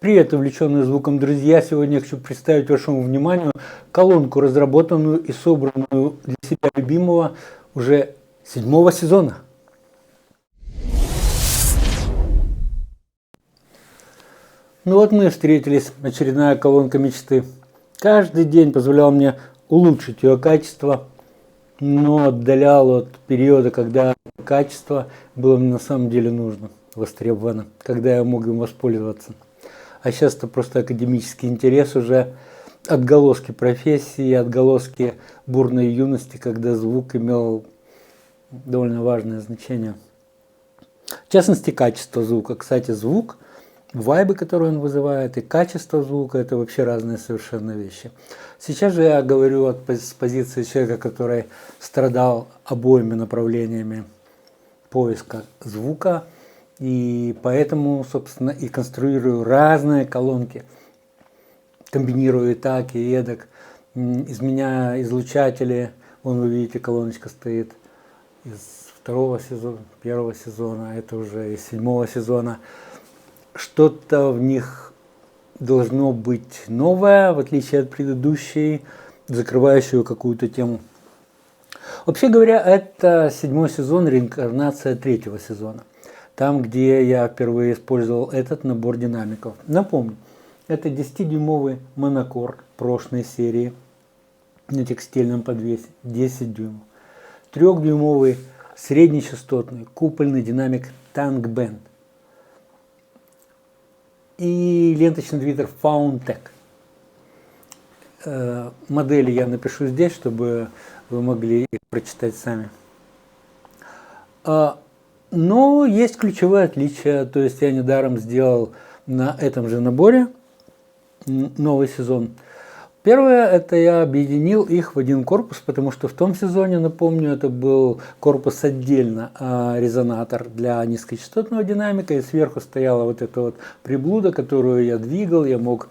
Привет, увлеченные звуком друзья! Сегодня я хочу представить вашему вниманию колонку, разработанную и собранную для себя любимого уже 7-го сезона. Ну вот мы и встретились, очередная колонка мечты. Каждый день позволял мне улучшить ее качество, но отдалял от периода, когда качество было мне на самом деле нужно, востребовано, когда я мог им воспользоваться. А сейчас это просто академический интерес, уже отголоски профессии, отголоски бурной юности, когда звук имел довольно важное значение. В частности, качество звука. Кстати, звук, вайбы, которые он вызывает, и качество звука – это вообще разные совершенно вещи. Сейчас же я говорю с позиции человека, который страдал обоими направлениями поиска звука, и поэтому, собственно, и конструирую разные колонки, комбинирую и так, и эдак, изменяя излучатели. Вон вы видите, колоночка стоит из 2-го сезона, 1-го сезона, это уже из 7-го сезона. Что-то в них должно быть новое, в отличие от предыдущей, закрывающую какую-то тему. Вообще говоря, это 7-й сезон, реинкарнация 3-го сезона. Там, где я впервые использовал этот набор динамиков. Напомню, это 10-дюймовый монокорд прошлой серии на текстильном подвесе, 10 дюймов. 3-дюймовый среднечастотный купольный динамик Tank Band. И ленточный твиттер Foundtech. Модели я напишу здесь, чтобы вы могли их прочитать сами. Но есть ключевые отличия, то есть я недаром сделал на этом же наборе новый сезон. Первое, это я объединил их в один корпус, потому что в том сезоне, напомню, это был корпус отдельно, резонатор для низкочастотного динамика, и сверху стояла вот эта вот приблуда, которую я двигал, я мог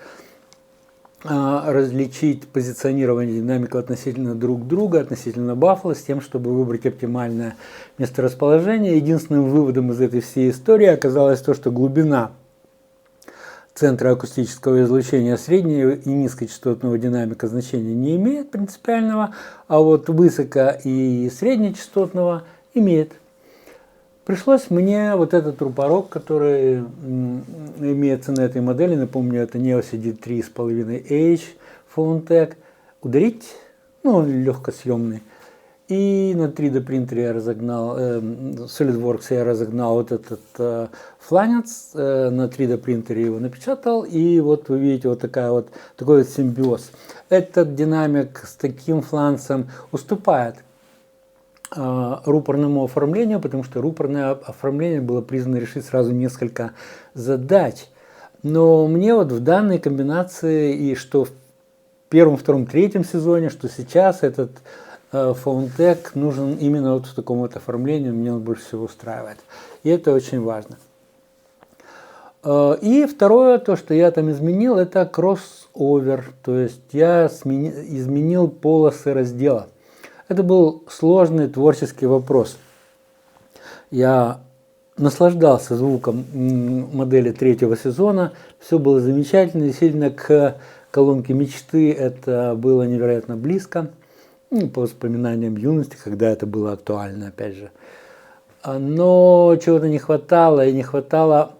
различить позиционирование динамиков относительно друг друга, относительно баффла, с тем, чтобы выбрать оптимальное месторасположение. Единственным выводом из этой всей истории оказалось то, что глубина центра акустического излучения среднего и низкочастотного динамика значения не имеет принципиального, а вот высоко- и среднечастотного имеет. Пришлось мне вот этот рупорок, который имеется на этой модели, напомню, это Neo CD 3.5H Foundtech, ударить, ну, он легкосъемный. И на 3D принтере я разогнал, SolidWorks я разогнал вот этот фланец, на 3D принтере его напечатал, и вот вы видите вот такой вот симбиоз. Этот динамик с таким фланцем уступает рупорному оформлению, потому что рупорное оформление было призвано решить сразу несколько задач. Но мне вот в данной комбинации, и что в 1-м, 2-м, 3-м сезоне, что сейчас этот Foundtech нужен именно вот в таком вот оформлении, меня он больше всего устраивает. И это очень важно. И второе, то, что я там изменил, это кроссовер, то есть я изменил полосы раздела. Это был сложный творческий вопрос. Я наслаждался звуком модели 3-го сезона, все было замечательно, действительно к колонке мечты это было невероятно близко, по воспоминаниям юности, когда это было актуально, опять же. Но чего-то не хватало, и не хватало,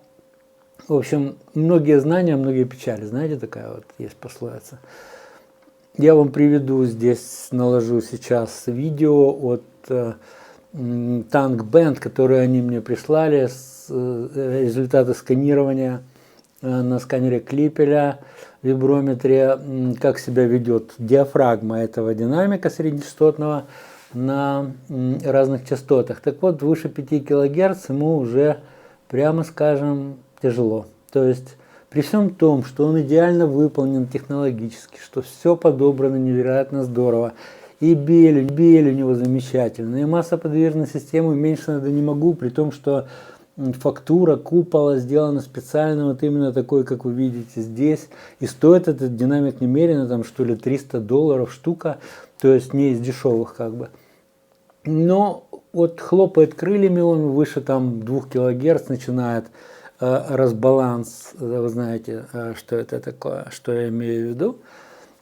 в общем, многие знания, многие печали, знаете, такая вот есть пословица. Я вам приведу здесь, наложу сейчас видео от Tank Band, которые они мне прислали, результаты сканирования на сканере Клиппеля, виброметре, как себя ведет диафрагма этого динамика среднечастотного на разных частотах. Так вот, выше 5 кГц ему уже, прямо скажем, тяжело. То есть при всем том, что он идеально выполнен технологически, что все подобрано невероятно здорово, и бель у него замечательная, и масса подвижной системы уменьшена до не могу, при том, что фактура купола сделана специально, вот именно такой, как вы видите здесь, и стоит этот динамик немерено, там что ли $300 штука, то есть не из дешевых как бы. Но вот хлопает крыльями он выше там 2 кГц начинает разбаланс, вы знаете, что это такое, что я имею в виду.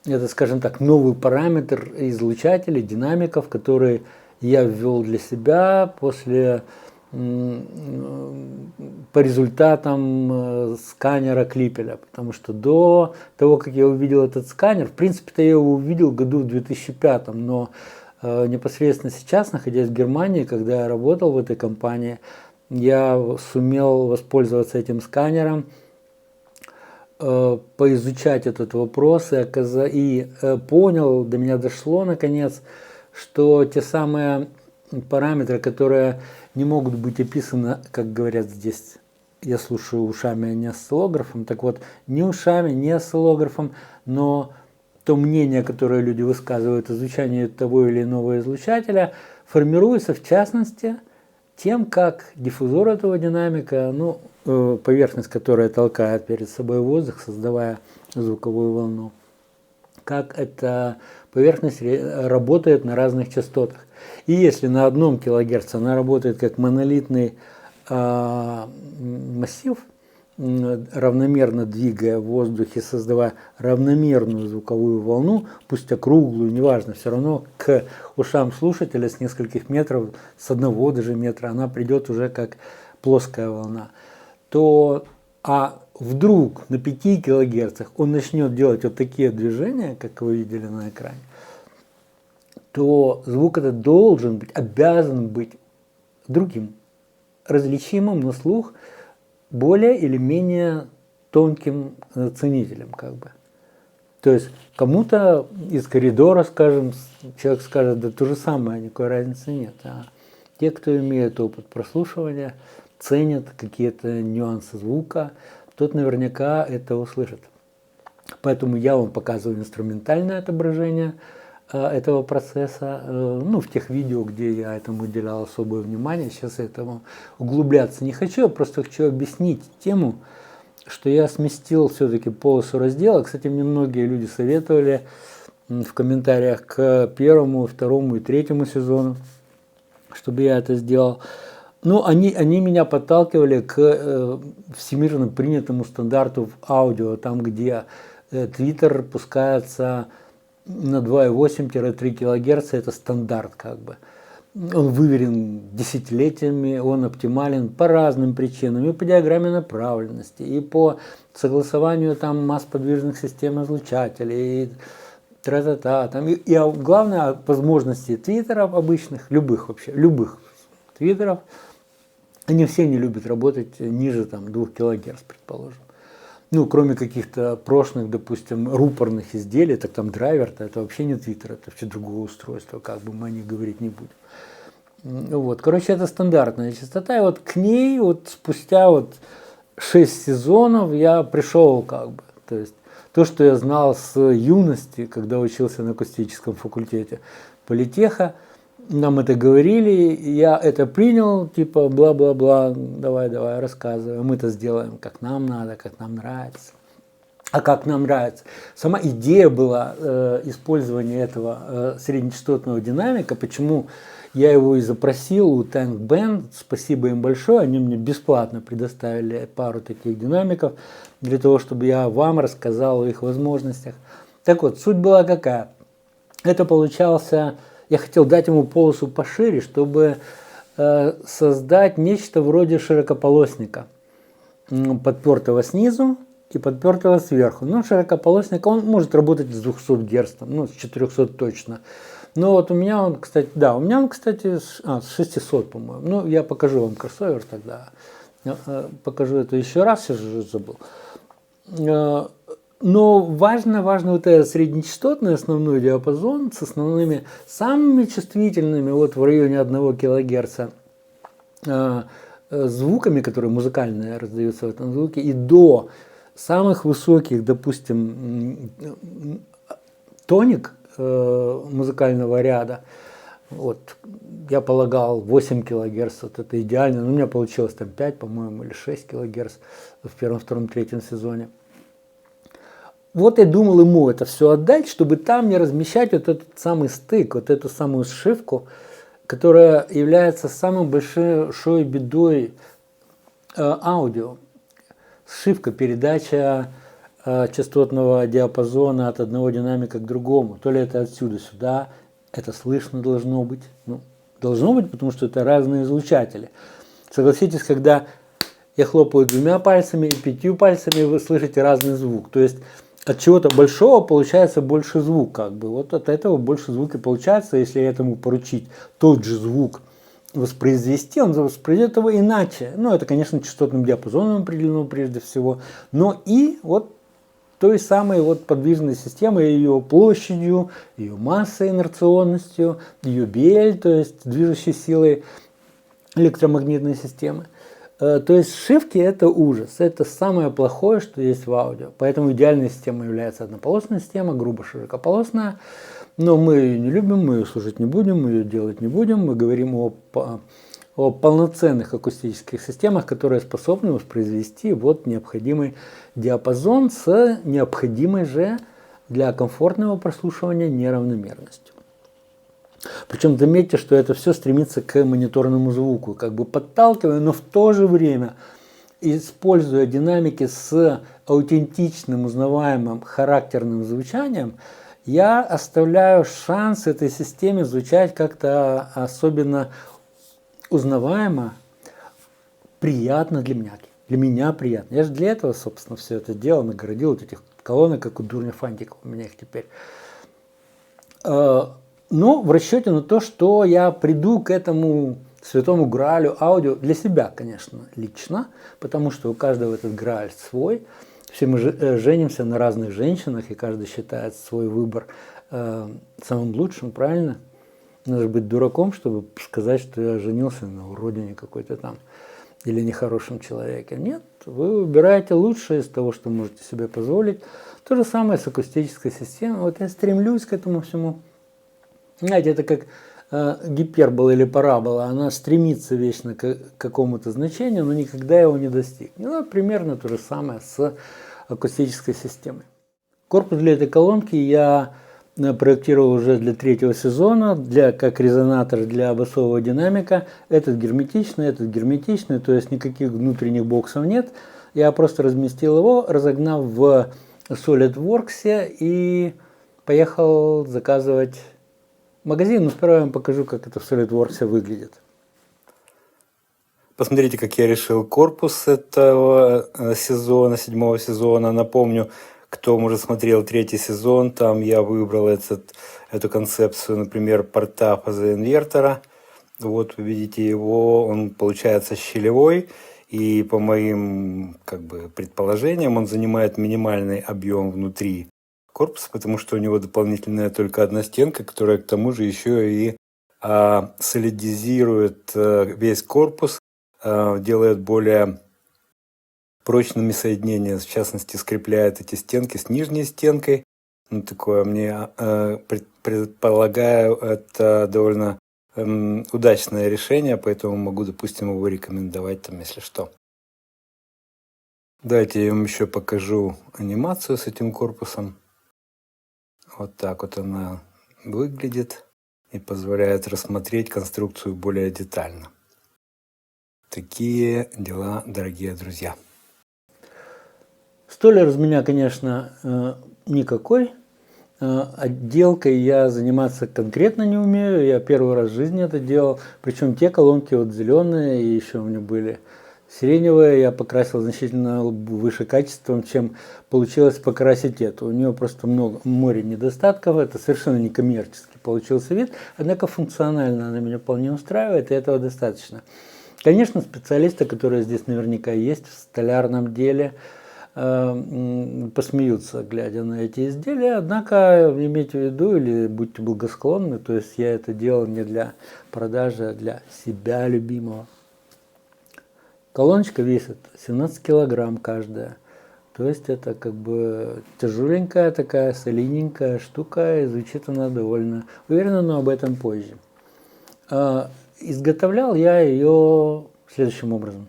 Это, скажем так, новый параметр излучателей, динамиков, который я ввел для себя после, по результатам сканера Клиппеля. Потому что до того, как я увидел этот сканер, в принципе-то я его увидел году в 2005, но непосредственно сейчас, находясь в Германии, когда я работал в этой компании, я сумел воспользоваться этим сканером, поизучать этот вопрос и понял, до меня дошло наконец, что те самые параметры, которые не могут быть описаны, как говорят здесь, я слушаю ушами, а не осциллографом, так вот, не ушами, не осциллографом, но то мнение, которое люди высказывают о звучании того или иного излучателя, формируется в частности тем, как диффузор этого динамика, поверхность, которая толкает перед собой воздух, создавая звуковую волну, как эта поверхность работает на разных частотах. И если на 1 кГц она работает как монолитный массив, равномерно двигая в воздухе, создавая равномерную звуковую волну, пусть округлую, неважно, все равно к ушам слушателя с нескольких метров, с 1 даже метра, она придет уже как плоская волна, то вдруг на 5 кГц он начнет делать вот такие движения, как вы видели на экране, то звук этот должен быть, обязан быть другим, различимым на слух, более или менее тонким ценителем, как бы. То есть кому-то из коридора, скажем, человек скажет, да то же самое, никакой разницы нет. А те, кто имеет опыт прослушивания, ценят какие-то нюансы звука, тот наверняка это услышит. Поэтому я вам показываю инструментальное отображение этого процесса, в тех видео, где я этому уделял особое внимание. Сейчас я этому углубляться не хочу, я просто хочу объяснить тему, что я сместил все-таки полосу раздела. Кстати, мне многие люди советовали в комментариях к 1, 2 и 3 сезону, чтобы я это сделал. Они меня подталкивали к всемирно принятому стандарту в аудио, там, где твиттер пускается на 2,8-3 кГц, это стандарт как бы. Он выверен десятилетиями, он оптимален по разным причинам, и по диаграмме направленности, и по согласованию масс подвижных систем излучателей, и главное, о возможности твиттеров обычных, любых твиттеров, они все не любят работать ниже 2 кГц, предположим. Кроме каких-то прошлых, допустим, рупорных изделий, так там драйвер-то это вообще не твиттер, это вообще другое устройство, как бы мы о них говорить не будем. Это стандартная частота, и вот к ней спустя 6 сезонов я пришел как бы. То есть то, что я знал с юности, когда учился на акустическом факультете политеха, нам это говорили, я это принял, типа бла-бла-бла, давай, рассказывай, мы это сделаем, как нам надо, как нам нравится. А как нам нравится? Сама идея была использования этого среднечастотного динамика, почему я его и запросил у Tank Band, спасибо им большое, они мне бесплатно предоставили пару таких динамиков, для того, чтобы я вам рассказал о их возможностях. Так вот, суть была какая? Это получался... Я хотел дать ему полосу пошире, чтобы создать нечто вроде широкополосника, подпертого снизу и подпертого сверху. Широкополосник, он может работать с 200 Гц, с 400 точно. Но у меня он, кстати, с 600, по-моему. Я покажу вам кроссовер тогда. Покажу это еще раз, я же забыл. Но важно этот среднечастотный основной диапазон с основными, самыми чувствительными в районе 1 кГц звуками, которые музыкальные раздаются в этом звуке, и до самых высоких, допустим, тоник музыкального ряда. Я полагал 8 кГц, это идеально, но у меня получилось 5, по-моему, или 6 кГц в 1, 2, 3 сезоне. Я думал ему это все отдать, чтобы там не размещать этот самый стык, эту самую сшивку, которая является самой большой бедой аудио. сшивка, передача частотного диапазона от одного динамика к другому. То ли это отсюда сюда, это слышно должно быть. Ну, должно быть, потому что это разные излучатели. Согласитесь, когда я хлопаю 2 пальцами и 5 пальцами, вы слышите разный звук. То есть от чего-то большого получается больше звук. Как бы. Вот от этого больше звука получается, если этому поручить тот же звук воспроизвести, он воспроизведет его иначе. Ну, это, конечно, частотным диапазоном определено прежде всего, но и вот той самой вот подвижной системой, ее площадью, ее массой, инерционностью, ее BL, то есть движущей силой электромагнитной системы. То есть сшивки – это ужас, это самое плохое, что есть в аудио. Поэтому идеальной системой является однополосная система, грубо широкополосная. Но мы ее не любим, мы ее служить не будем, мы ее делать не будем. Мы говорим о полноценных акустических системах, которые способны воспроизвести вот необходимый диапазон с необходимой же для комфортного прослушивания неравномерностью. Причем заметьте, что это все стремится к мониторному звуку, как бы подталкивая, но в то же время используя динамики с аутентичным, узнаваемым, характерным звучанием, я оставляю шанс этой системе звучать как-то особенно узнаваемо, приятно для меня. Для меня приятно. Я же для этого, собственно, все это делал, наградил вот этих колонок, как у дурня фантиков, у меня их теперь. Но в расчете на то, что я приду к этому святому граалю аудио для себя, конечно, лично, потому что у каждого этот грааль свой. Все мы женимся на разных женщинах, и каждый считает свой выбор самым лучшим, правильно? Надо быть дураком, чтобы сказать, что я женился на уродине какой-то там или нехорошем человеке. Нет, вы выбираете лучшее из того, что можете себе позволить. То же самое с акустической системой. Вот я стремлюсь к этому всему. Знаете, это как гипербола или парабола. Она стремится вечно к какому-то значению, но никогда его не достигнет. Ну, примерно то же самое с акустической системой. Корпус для этой колонки я проектировал уже для 3-го сезона, как резонатор для басового динамика. Этот герметичный, то есть никаких внутренних боксов нет. Я просто разместил его, разогнав в SolidWorks и поехал заказывать магазин. Но сперва я вам покажу, как это в SolidWorks выглядит. Посмотрите, как я решил корпус этого сезона, 7-го сезона. Напомню, кто, может, смотрел 3-й сезон, там я выбрал эту концепцию, например, порта фазоинвертора. Вот вы видите его, он получается щелевой, и по моим предположениям он занимает минимальный объем внутри корпуса, потому что у него дополнительная только одна стенка, которая к тому же еще и солидизирует весь корпус, делает более прочными соединения, в частности, скрепляет эти стенки с нижней стенкой. Ну, такое мне, предполагаю, это довольно удачное решение, поэтому могу, допустим, его рекомендовать там, если что. Давайте я вам еще покажу анимацию с этим корпусом. Вот так вот она выглядит и позволяет рассмотреть конструкцию более детально. Такие дела, дорогие друзья. Столяр из меня, конечно, никакой. Отделкой я заниматься конкретно не умею. Я первый раз в жизни это делал. Причем те колонки вот зеленые, и еще у меня были сиреневые, я покрасил значительно выше качеством, чем получилось покрасить эту. У нее просто море недостатков. Это совершенно не коммерческий получился вид. Однако функционально она меня вполне устраивает, и этого достаточно. Конечно, специалисты, которые здесь наверняка есть в столярном деле, посмеются, глядя на эти изделия, однако имейте в виду или будьте благосклонны, то есть я это делал не для продажи, а для себя любимого. Колоночка весит 17 килограмм каждая, то есть это как бы тяжеленькая такая, солидненькая штука, и звучит она довольно уверенно, но об этом позже. Изготовлял я ее следующим образом.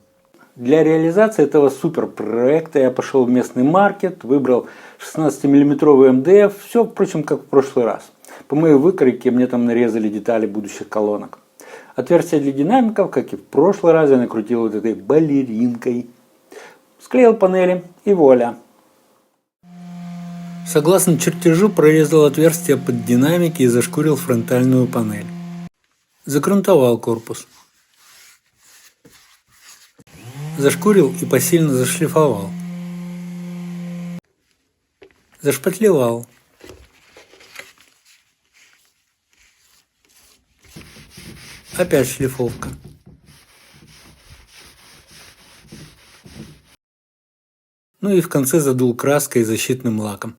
Для реализации этого суперпроекта я пошел в местный маркет, выбрал 16-мм МДФ, все, впрочем, как в прошлый раз. По моей выкройке мне там нарезали детали будущих колонок. Отверстия для динамиков, как и в прошлый раз, я накрутил вот этой балеринкой. Склеил панели и вуаля. Согласно чертежу, прорезал отверстие под динамики и зашкурил фронтальную панель. Загрунтовал корпус. Зашкурил и посильно зашлифовал. Зашпатлевал. Опять шлифовка. Ну и в конце задул краской и защитным лаком.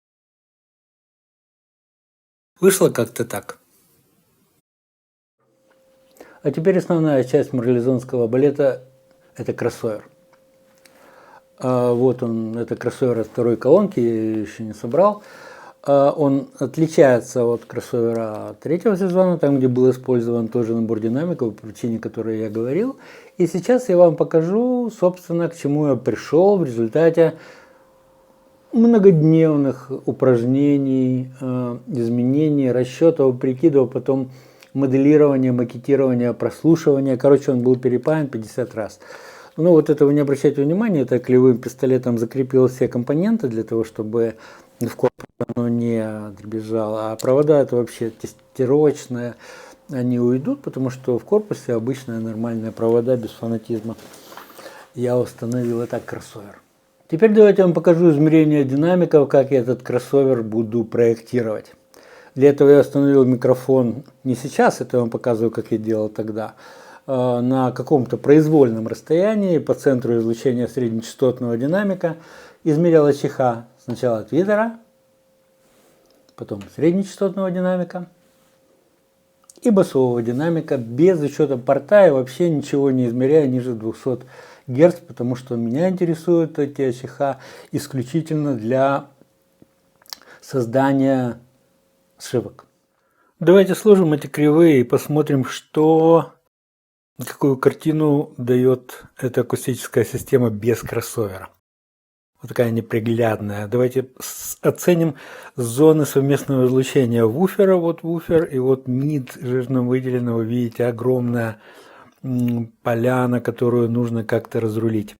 Вышло как-то так. А теперь основная часть марлезонского балета – это кроссовер. Вот он, это кроссовер от второй колонки, я еще не собрал. Он отличается от кроссовера третьего сезона, там, где был использован тоже набор динамиков, по причине которой я говорил. И сейчас я вам покажу, собственно, к чему я пришел в результате многодневных упражнений, изменений, расчетов, прикидов, потом моделирования, макетирования, прослушивания. Короче, он был перепаян 50 раз. Ну, вот это вы не обращайте внимания, это клеевым пистолетом закрепил все компоненты для того, чтобы в корпус оно не дребезжало. А провода это вообще тестировочные, они уйдут, потому что в корпусе обычная нормальная провода без фанатизма. Я установил это кроссовер. Теперь давайте я вам покажу измерение динамиков, как я этот кроссовер буду проектировать. Для этого я установил микрофон не сейчас, это я вам показываю, как я делал тогда, на каком-то произвольном расстоянии по центру излучения среднечастотного динамика. Измерял АЧХ сначала твиттера, потом среднечастотного динамика и басового динамика без учета порта и вообще ничего не измеряя ниже 200 Гц, потому что меня интересуют эти АЧХ исключительно для создания сшивок. Давайте сложим эти кривые и посмотрим, какую картину дает эта акустическая система без кроссовера. Вот такая неприглядная. Давайте оценим зоны совместного излучения вуфера. Вот вуфер и вот мид жирно выделенного. Видите, огромная поляна, которую нужно как-то разрулить.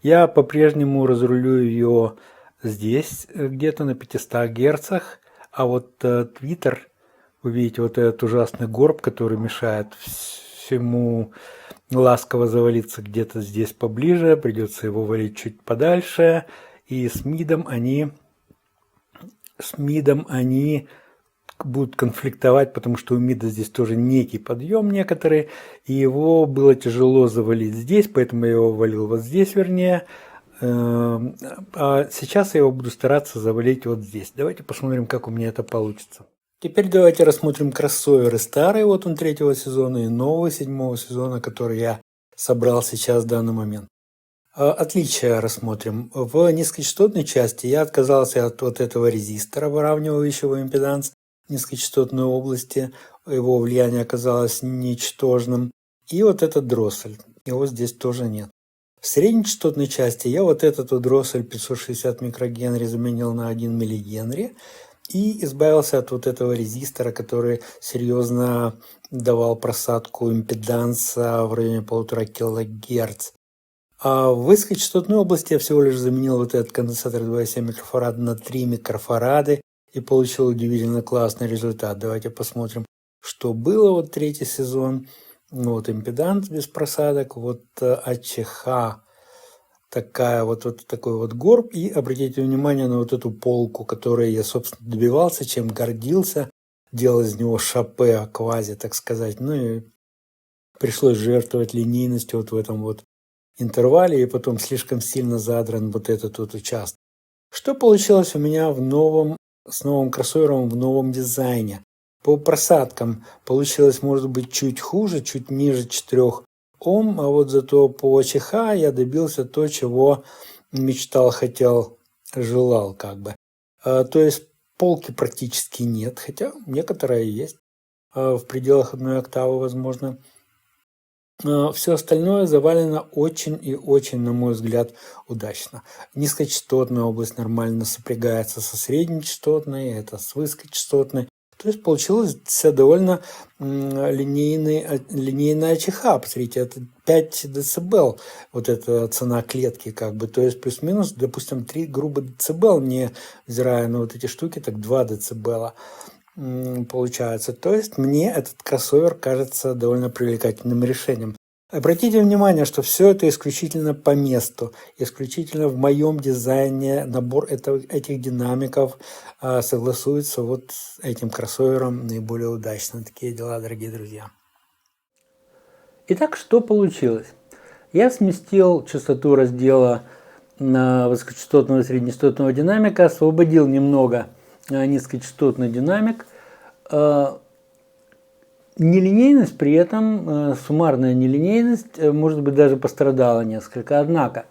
Я по-прежнему разрулю ее здесь, где-то на 500 герцах. А вот твиттер, вы видите, вот этот ужасный горб, который мешает всему ласково завалиться где-то здесь поближе, придется его валить чуть подальше. И с мидом они будут конфликтовать, потому что у мида здесь тоже некий подъем некоторый, и его было тяжело завалить здесь, поэтому я его валил вот здесь, вернее. А сейчас я его буду стараться завалить вот здесь. Давайте посмотрим, как у меня это получится. Теперь давайте рассмотрим кроссоверы старые, вот он третьего сезона, и новый седьмого сезона, который я собрал сейчас в данный момент. Отличия рассмотрим. В низкочастотной части я отказался от вот этого резистора, выравнивающего импеданс низкочастотной области. Его влияние оказалось ничтожным. И вот этот дроссель. Его здесь тоже нет. В среднечастотной части я вот этот вот дроссель 560 микрогенри заменил на 1 миллигенри. И избавился от вот этого резистора, который серьезно давал просадку импеданса в районе 1,5 кГц. А в высокочастотной области я всего лишь заменил вот этот конденсатор 2,7 микрофарада на 3 микрофарады и получил удивительно классный результат. Давайте посмотрим, что было. Вот третий сезон. Вот импеданс без просадок, вот АЧХ. Такой вот горб. И обратите внимание на вот эту полку, которой я, собственно, добивался, чем гордился. Делал из него шапе, квази, так сказать. Ну и пришлось жертвовать линейностью вот в этом вот интервале. И потом слишком сильно задран вот этот вот участок. Что получилось у меня с новым кроссовером в новом дизайне? По просадкам получилось, может быть, чуть хуже, чуть ниже 4 Ом, а вот зато по АЧХ я добился то, чего мечтал, хотел, желал как бы. То есть полки практически нет, хотя некоторая есть, в пределах 1 октавы, возможно. Все остальное завалено очень и очень, на мой взгляд, удачно. Низкочастотная область нормально сопрягается со среднечастотной, это с высокочастотной. То есть получилась довольно линейная чеха. Посмотрите, это 5 дБ, вот эта цена клетки как бы. То есть плюс-минус, допустим, 3 грубо дБ, не взирая на вот эти штуки, так 2 дБ получается. То есть мне этот кроссовер кажется довольно привлекательным решением. Обратите внимание, что все это исключительно по месту, исключительно в моем дизайне набор этих динамиков согласуется вот с этим кроссовером наиболее удачно. Такие дела, дорогие друзья. Итак, что получилось? Я сместил частоту раздела на высокочастотного и среднечастотного динамика, освободил немного низкочастотный динамик. Нелинейность при этом, суммарная нелинейность, может быть, даже пострадала несколько. Однако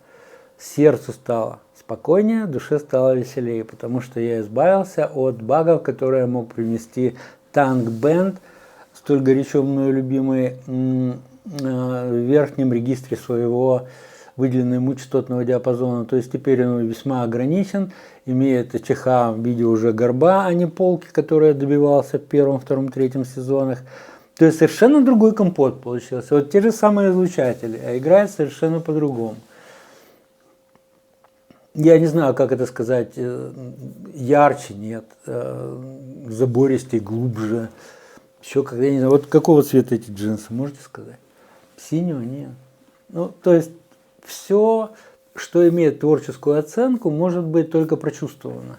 сердцу стало спокойнее, душе стало веселее, потому что я избавился от багов, которые мог принести Tank Band, столь горячо мною любимый, в верхнем регистре своего выделенного ему частотного диапазона. То есть теперь он весьма ограничен, имеет чеха в виде уже горба, а не полки, которые я добивался в первом, втором, третьем сезонах. То есть совершенно другой компот получился. Вот те же самые излучатели, а играет совершенно по-другому. Я не знаю, как это сказать, ярче нет, забористее, глубже. Еще когда, я не знаю, вот какого цвета эти джинсы, можете сказать? Синего? Нет. Ну, то есть все, что имеет творческую оценку, может быть только прочувствовано.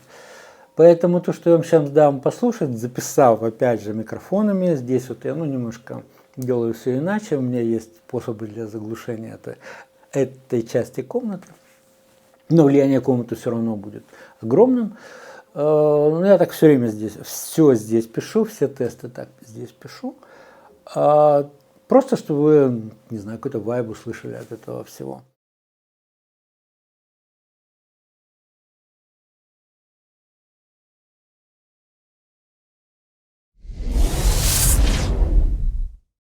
Поэтому то, что я вам сейчас дам послушать, записав опять же микрофонами, здесь вот я немножко делаю все иначе, у меня есть способы для заглушения этой части комнаты, но влияние комнаты все равно будет огромным. Но я так все время здесь пишу, все тесты так здесь пишу, просто чтобы вы, не знаю, какой-то вайб услышали от этого всего.